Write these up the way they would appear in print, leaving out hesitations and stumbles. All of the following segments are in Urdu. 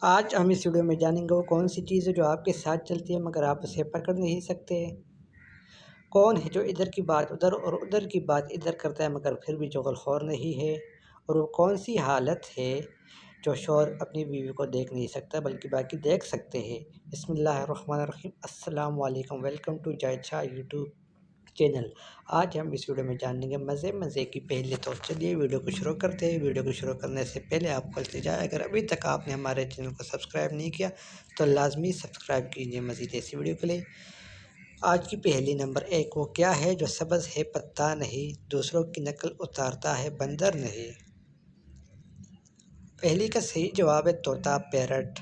آج ہم اس ویڈیو میں جانیں گے وہ کون سی چیز ہے جو آپ کے ساتھ چلتی ہے مگر آپ اسے پکڑ نہیں سکتے۔ کون ہے جو ادھر کی بات ادھر اور ادھر کی بات ادھر کرتا ہے مگر پھر بھی چغل خور نہیں ہے۔ اور وہ کون سی حالت ہے جو شوہر اپنی بیوی کو دیکھ نہیں سکتا بلکہ باقی دیکھ سکتے ہیں۔ بسم اللہ الرحمن الرحیم۔ السلام علیکم، welcome to Jahid Shah YouTube channel. آج ہم اس ویڈیو میں جانیں گے مزے کی پہلے تو چلیے ویڈیو کو شروع کرتے ہیں۔ ویڈیو کو شروع کرنے سے پہلے آپ کو التجا ہے، اگر ابھی تک آپ نے ہمارے چینل کو سبسکرائب نہیں کیا تو لازمی سبسکرائب کیجیے مزید ایسی ویڈیو کے لیے۔ آج کی پہلی نمبر 1، وہ کیا ہے جو سبز ہے پتہ نہیں، دوسروں کی نقل اتارتا ہے بندر نہیں۔ پہلی کا صحیح جواب ہے طوطا، پیرٹ۔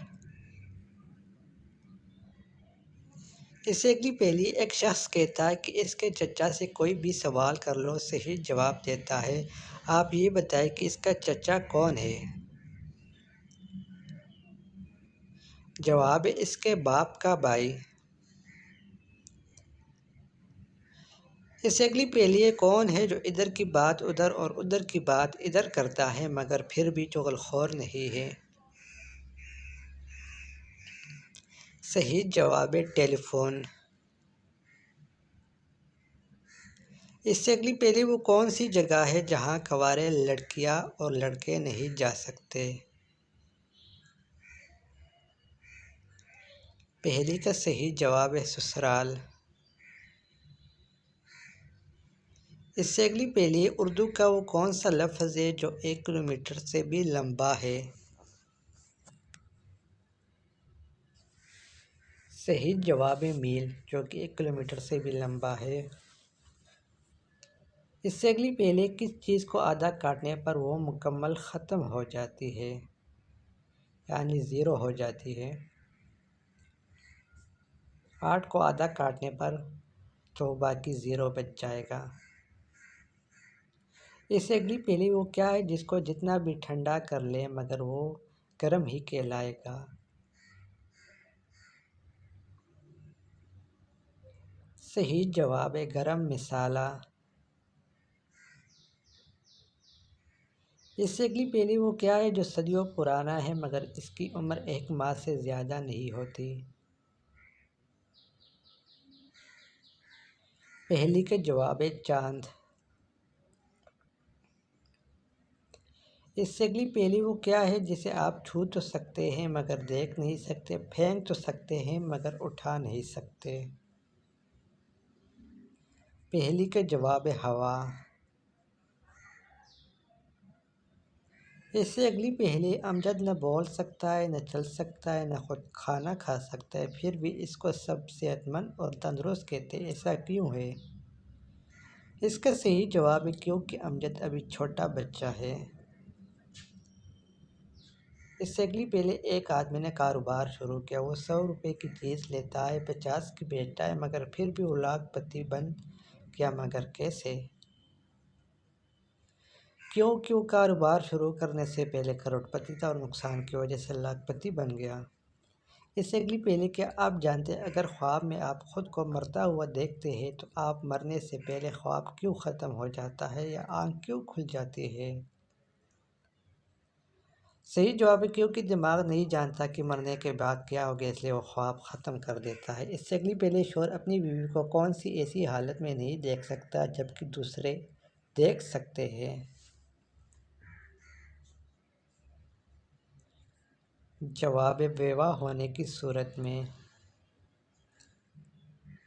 اس سے اگلی پہلی، ایک شخص کہتا ہے کہ اس کے چچا سے کوئی بھی سوال کر لو صحیح جواب دیتا ہے۔ آپ یہ بتائیں کہ اس کا چچا کون ہے؟ جواب ہے اس کے باپ کا بھائی۔ اس سے اگلی پہلی ہے، کون ہے جو ادھر کی بات ادھر اور ادھر کی بات ادھر کرتا ہے مگر پھر بھی چغل خور نہیں ہے؟ صحیح جواب ہے ٹیلی فون۔ اس سے اگلی پہلی، وہ کون سی جگہ ہے جہاں کنوارے لڑکیاں اور لڑکے نہیں جا سکتے؟ پہلی کا صحیح جواب ہے سسرال۔ اس سے اگلی پہلی، اردو کا وہ کون سا لفظ ہے جو 1 کلومیٹر سے بھی لمبا ہے؟ صحیح جواب ہے میل، جو کہ 1 کلومیٹر سے بھی لمبا ہے۔ اس سے اگلی پہلے، کس چیز کو آدھا کاٹنے پر وہ مکمل ختم ہو جاتی ہے، یعنی زیرو ہو جاتی ہے؟ 8 کو آدھا کاٹنے پر تو باقی زیرو بچ جائے گا۔ اس سے اگلی پہلی، وہ کیا ہے جس کو جتنا بھی ٹھنڈا کر لے مگر وہ گرم ہی کہلائے گا؟ صحیح جواب ہے گرم مسالہ۔ اس سے اگلی پہلی، وہ کیا ہے جو صدیوں پرانا ہے مگر اس کی عمر 1 ماہ سے زیادہ نہیں ہوتی؟ پہلی کا جواب ہے چاند۔ اس سے اگلی پہلی، وہ کیا ہے جسے آپ چھو تو سکتے ہیں مگر دیکھ نہیں سکتے، پھینک تو سکتے ہیں مگر اٹھا نہیں سکتے؟ پہلی کا جواب ہے ہوا۔ اس سے اگلی پہلی، امجد نہ بول سکتا ہے، نہ چل سکتا ہے، نہ خود کھانا کھا سکتا ہے، پھر بھی اس کو سب صحت مند اور تندرست کہتے ہیں، ایسا کیوں ہے؟ اس کا صحیح جواب ہے کیونکہ امجد ابھی چھوٹا بچہ ہے۔ اس سے اگلی پہلے، ایک آدمی نے کاروبار شروع کیا، وہ 100 روپے کی چیز لیتا ہے، 50 کی بیچتا ہے مگر پھر بھی وہ لاکھ پتی بن گیا، مگر کیسے؟ کیوں کاروبار شروع کرنے سے پہلے کروڑ پتی تھا اور نقصان کی وجہ سے لاکھ پتی بن گیا۔ اس سے اگلی پہلے، کیا آپ جانتے ہیں اگر خواب میں آپ خود کو مرتا ہوا دیکھتے ہیں تو آپ مرنے سے پہلے خواب کیوں ختم ہو جاتا ہے یا آنکھ کیوں کھل جاتی ہے؟ صحیح جواب ہے کیونکہ دماغ نہیں جانتا کہ مرنے کے بعد کیا ہوگا، اس لیے وہ خواب ختم کر دیتا ہے۔ اس سے اگلی پہلے، شوہر اپنی بیوی کو کون سی ایسی حالت میں نہیں دیکھ سکتا جبکہ دوسرے دیکھ سکتے ہیں؟ جواب ہے بیوہ ہونے کی صورت میں۔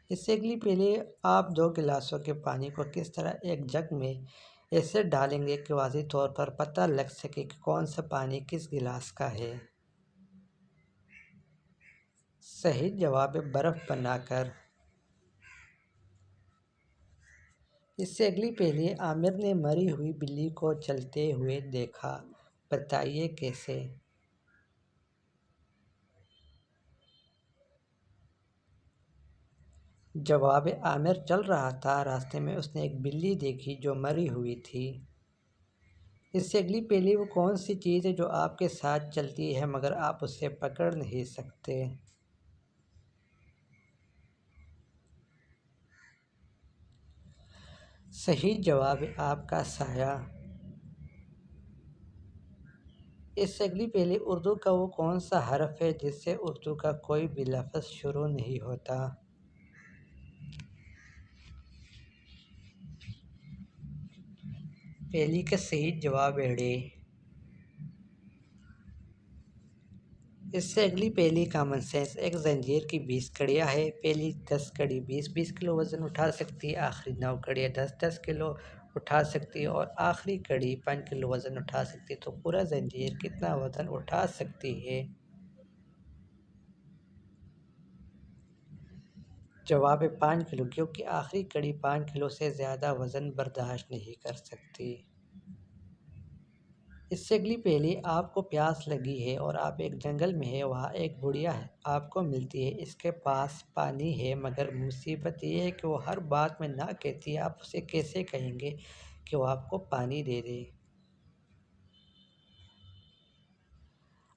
اس سے اگلی پہلے، آپ 2 گلاسوں کے پانی کو کس طرح ایک جگ میں ایسے ڈالیں گے کہ واضح طور پر پتہ لگ سکے کہ کون سا پانی کس گلاس کا ہے؟ صحیح جواب ہے برف بنا کر۔ اس سے اگلی پہلی، عامر نے مری ہوئی بلی کو چلتے ہوئے دیکھا، بتائیے کیسے؟ جواب ہے عامر چل رہا تھا، راستے میں اس نے ایک بلی دیکھی جو مری ہوئی تھی۔ اس سے اگلی پہلی، وہ کون سی چیز ہے جو آپ کے ساتھ چلتی ہے مگر آپ اسے پکڑ نہیں سکتے؟ صحیح جواب ہے آپ کا سایہ۔ اس سے اگلی پہلی اردو کا وہ کون سا حرف ہے جس سے اردو کا کوئی بھی لفظ شروع نہیں ہوتا؟ پہلی کا صحیح جواب ہے ڈی۔ اس سے اگلی پہلی کامن سینس، ایک زنجیر کی 20 کڑیاں ہے، پہلی 10 کڑی 20 کلو وزن اٹھا سکتی ہے، آخری 9 کڑیاں 10 کلو اٹھا سکتی ہے اور آخری کڑی 5 کلو وزن اٹھا سکتی ہے، تو پورا زنجیر کتنا وزن اٹھا سکتی ہے؟ جواب ہے 5 کلو، کیونکہ آخری کڑی 5 کلو سے زیادہ وزن برداشت نہیں کر سکتی۔ اس سے اگلی پہلی، آپ کو پیاس لگی ہے اور آپ ایک جنگل میں ہے، وہاں ایک بڑھیا ہے آپ کو ملتی ہے، اس کے پاس پانی ہے، مگر مصیبت یہ ہے کہ وہ ہر بات میں نہ کہتی ہے، آپ اسے کیسے کہیں گے کہ وہ آپ کو پانی دے دے؟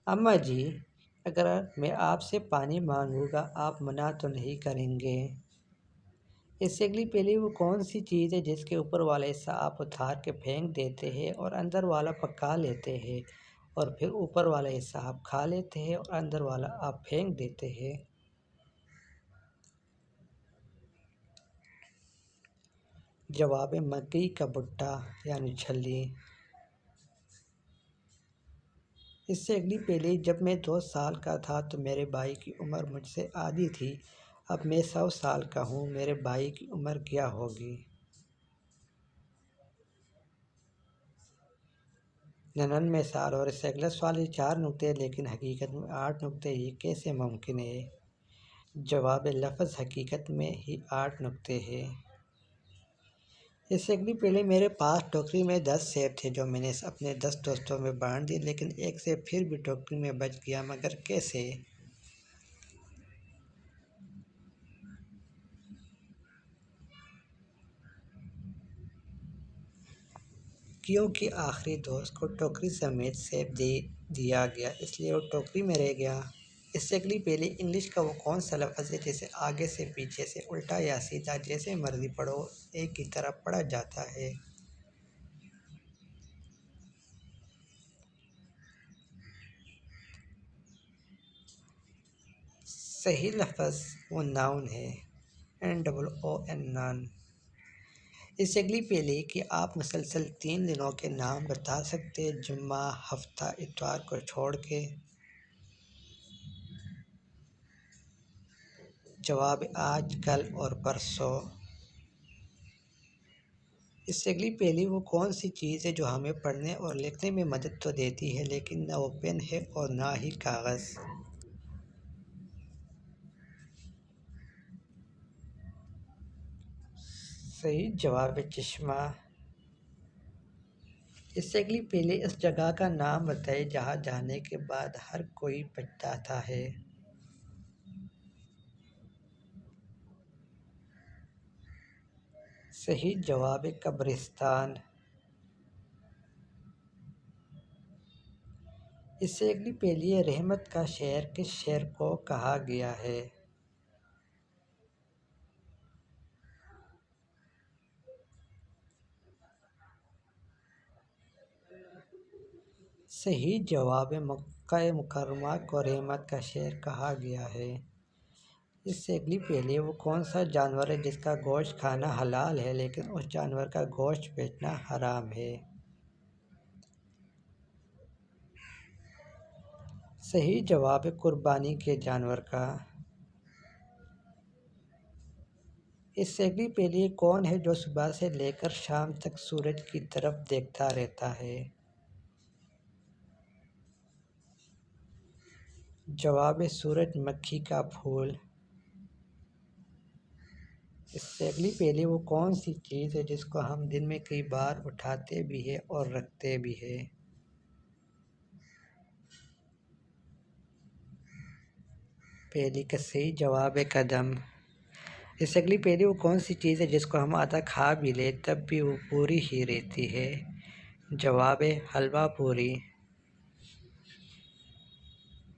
اماں جی، اگر میں آپ سے پانی مانگوں گا آپ منع تو نہیں کریں گے؟ اس سے اگلی پہلی وہ کون سی چیز ہے جس کے اوپر والا حصہ آپ اتار کے پھینک دیتے ہیں اور اندر والا پکا لیتے ہیں، اور پھر اوپر والا حصہ آپ کھا لیتے ہیں اور اندر والا آپ پھینک دیتے ہیں؟ جواب ہے مکئی کا بھٹا یعنی چھلی۔ اس سے اگلی پہلی، جب میں 2 سال کا تھا تو میرے بھائی کی عمر مجھ سے آدھی تھی، اب میں 100 سال کا ہوں، میرے بھائی کی عمر کیا ہوگی؟ 99 سال، اور اس سے اگلا سوال ہے 4 نقطے لیکن حقیقت میں 8 نقطے، یہ کیسے ممکن ہے؟ جواب لفظ حقیقت میں ہی 8 نقطے ہیں۔ اس سے اگلی پہلے، میرے پاس ٹوکری میں 10 سیب تھے جو میں نے اپنے 10 دوستوں میں بانٹ دیے، لیکن ایک سیب پھر بھی ٹوکری میں بچ گیا، مگر کیسے؟ کیونکہ آخری دوست کو ٹوکری سمیت سیب دے دیا گیا، اس لیے وہ ٹوکری میں رہ گیا۔ اس سے اگلی پہلی، انگلش کا وہ کون سا لفظ ہے جسے آگے سے پیچھے سے الٹا یا سیدھا جیسے مرضی پڑھو ایک ہی طرح پڑھا جاتا ہے؟ صحیح لفظ وہ ناؤن ہے، NOON نان۔ اس سے اگلی پہلی کہ آپ مسلسل 3 دنوں کے نام بتا سکتے، جمعہ، ہفتہ، اتوار کو چھوڑ کے؟ جواب آج، کل اور پرسوں۔ اس سے اگلی پہلی وہ کون سی چیز ہے جو ہمیں پڑھنے اور لکھنے میں مدد تو دیتی ہے لیکن نہ وہ پین ہے اور نہ ہی کاغذ؟ صحیح جواب ہے چشمہ۔ اس سے اگلی پہلی، اس جگہ کا نام بتائے جہاں جانے کے بعد ہر کوئی پچھتاتا ہے؟ صحیح جواب ہے قبرستان۔ اس سے اگلی پہلی ہے، رحمت کا شعر کس شعر کو کہا گیا ہے؟ صحیح جواب ہے مکہ مکرمہ کو رحمت کا شہر کہا گیا ہے۔ اس سے اگلی پہلی، وہ کون سا جانور ہے جس کا گوشت کھانا حلال ہے لیکن اس جانور کا گوشت بیچنا حرام ہے؟ صحیح جواب ہے قربانی کے جانور کا۔ اس سے اگلی پہلی، کون ہے جو صبح سے لے کر شام تک سورج کی طرف دیکھتا رہتا ہے؟ جواب ہے سورج مکھی کا پھول۔ اس سے اگلی پہلی، وہ کون سی چیز ہے جس کو ہم دن میں کئی بار اٹھاتے بھی ہیں اور رکھتے بھی ہیں؟ پہلی کا صحیح جواب ہے قدم۔ اس سے اگلی پہلی، وہ کون سی چیز ہے جس کو ہم آدھا کھا بھی لیں تب بھی وہ پوری ہی رہتی ہے؟ جواب ہے حلوہ پوری۔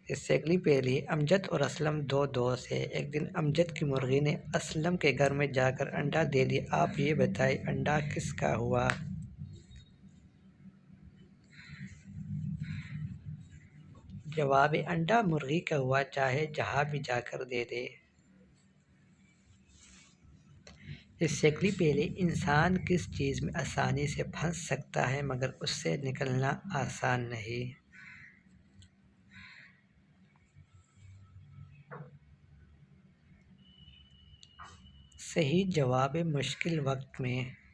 اس سے اگلی پہلی، امجد اور اسلم 2 دوست ہیں، ایک دن امجد کی مرغی نے اسلم کے گھر میں جا کر انڈا دے دیا، آپ یہ بتائیں انڈا کس کا ہوا؟ جواب انڈا مرغی کا ہوا چاہے جہاں بھی جا کر دے دے۔ اس سے اگلی پہلے انسان کس چیز میں آسانی سے پھنس سکتا ہے مگر اس سے نکلنا آسان نہیں؟ صحیح جواب مشکل وقت میں